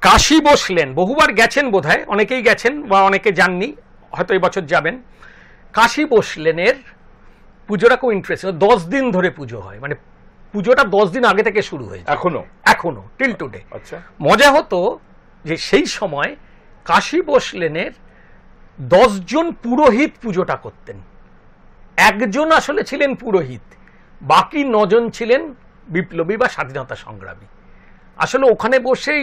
কাশী বসলেন, বহুবার গেছেন বোধহয়, অনেকেই গেছেন বা অনেকে যাননি, হয়তো এই বছর যাবেন। কাশী বসলেনের পুজোটা খুব ইন্টারেস্টিং। 10 দিন ধরে পুজো হয়, মানে পুজোটা 10 দিন আগে থেকে শুরু হয়েছে এখনো টিল টুডে। আচ্ছা, মজা হতো যে সেই সময় কাশী বসলেনের 10 জন পুরোহিত পুজোটা করতেন। একজন আসলে ছিলেন পুরোহিত, বাকি 9 জন ছিলেন বিপ্লবী বা স্বাধীনতা সংগ্রামী। আসলে ওখানে বসেই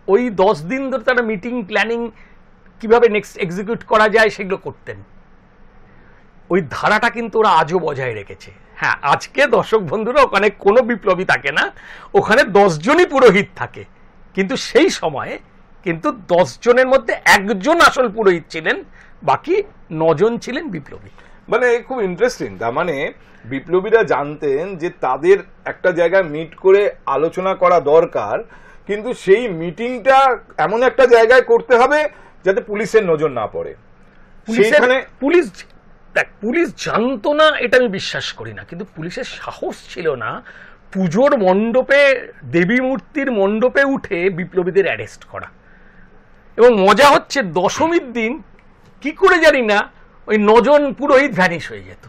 ওই 10 দিন ধরে তারা মিটিং প্ল্যানিং কিভাবে নেক্সট এক্সিকিউট করা যায় সেগুলো করতেন। ওই ধারাটা কিন্তু ওরা আজও বজায় রেখেছে। হ্যাঁ, আজকে দর্শক বন্ধুরা ওখানে কোনো বিপ্লবী থাকে না, ওখানে 10 জনই পুরোহিত থাকে, কিন্তু সেই সময়ে কিন্তু 10 জনের মধ্যে একজন আসল পুরোহিত ছিলেন, বাকি 9 জন ছিলেন বিপ্লবী। মানে খুব ইন্টারেস্টিং। তার মানে বিপ্লবীরা জানতেন যে তাদের একটা জায়গায় মিট করে আলোচনা করা দরকার, কিন্তু সেই মিটিংটা এমন একটা জায়গায় করতে হবে যাতে পুলিশের নজর না পড়ে। পুলিশ জানতো না এটা আমি বিশ্বাস করি না, কিন্তু পুলিশের সাহস ছিল না পুজোর মণ্ডপে, দেবী মূর্তির মণ্ডপে উঠে বিপ্লবীদের অ্যারেস্ট করা। এবং মজা হচ্ছে দশমীর দিন কি করে জানি না ওই 9 জন পুরোহিত ভ্যানিশ হয়ে যেত।